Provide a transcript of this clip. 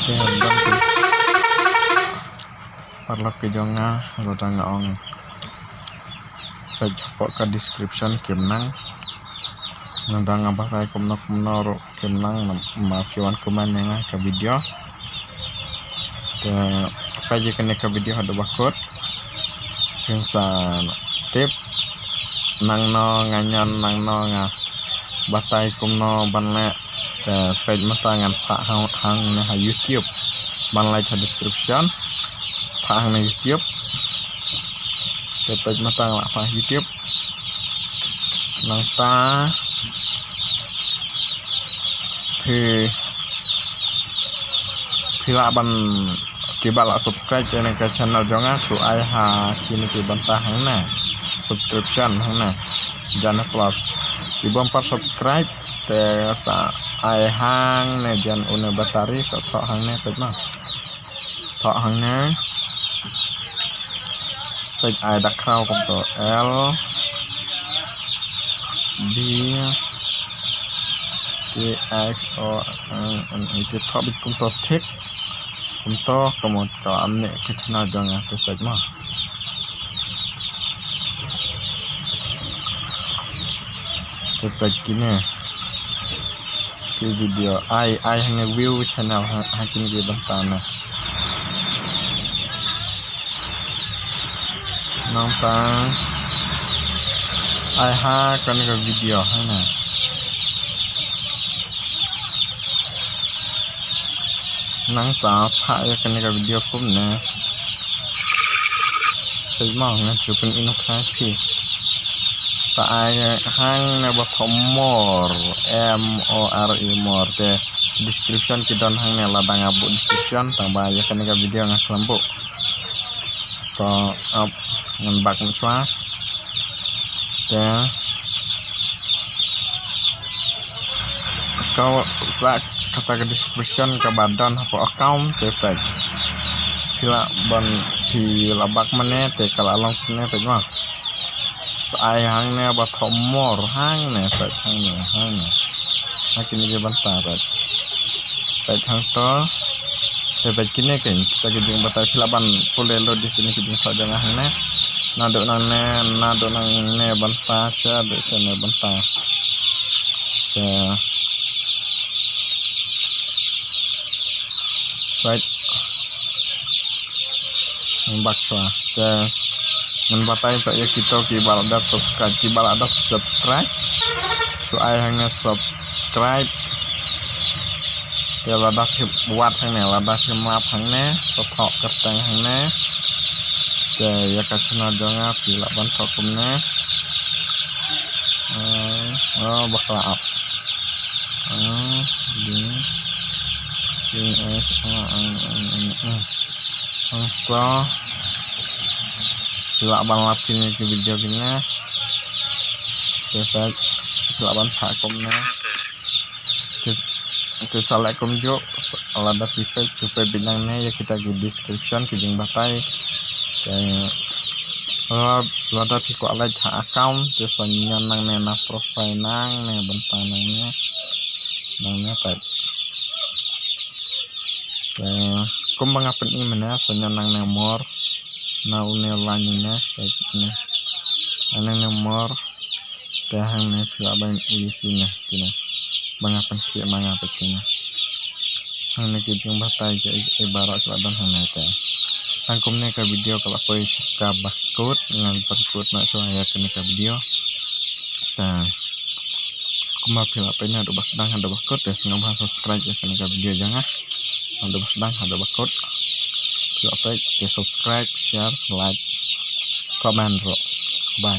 Oke, dan perlu ke jonga rodang ong pok ke description kimnang nandang apa kumno kimnang makiwan kuman yang ke video te pagi kene ke video ada bakut kinsan tip nang no nganyon nang no nga batai kumno banle te page matangan pak hang na YouTube banle ke description pak hang na YouTube te page matang la pak YouTube nang ta pila ban kibala subscribe ke channel jonga chu ai ha kini ki bantah hang na subscription hang na jana plus ibom par subscribe te sa ai hang ne jan une batari sa thok hang ne pek ma thok hang ne pek ai dak kraw kom to L D T X O N itu thok bit kom to thik kom to komot ka amne ke channel jonga te pek ma pek kini ke video ai hanya view channel hakin ke bantana nonton ai ha kan ke video hana nang ta pha ya kan ke video kum na pe ma nga chupin inok sa pi sa ai hang na bathom mor MORE mor te description ki don hang ne ladang abu description tambah ya kan ke video nga kelompok to up ngan bak mswa te kau sa kata ke description ke badan apa account te pek kila ban di labak mene te kala long ne pek ma sai hang ne bathom mor hang ne pek hang ne hakini ke bantar pek hang to te pek kini ke kita ke jing batai kila ban pulelo di sini ke jing sa jangan hang ne nado nang ne banta sya de sene banta te baik mbak swa te ngan batai saya kita kibal ada subscribe so ai hangnya subscribe te lada buat hangnya lada map hangnya so thok kertang hangnya te ya ka channel jonga pila ban thokumne bakla up ini ko pila ban lap kini ke video kini perfect pila ban phakumne itu salah komjo alada pipe supaya bilangnya ya kita di description kijing batai lada piko alai ha account te sonyan nang na profile nang ne bentang nangnya tak kum bangapen ini mana sonyan nang nomor na une lanyune kayak ini nang nomor te hang ne pila ban ini kina bangapen ki mangapen kina hang ne kijing batai ke ibarat ladan hang ne te angkum ne ka video kalau poi ka bakut ngan perkut nak suaya kene ka video ta kuma pila penya do basdang ada bakut ya sing subscribe ya kene ka video jangan ada basdang ada bakut pila pe subscribe share like comment bye.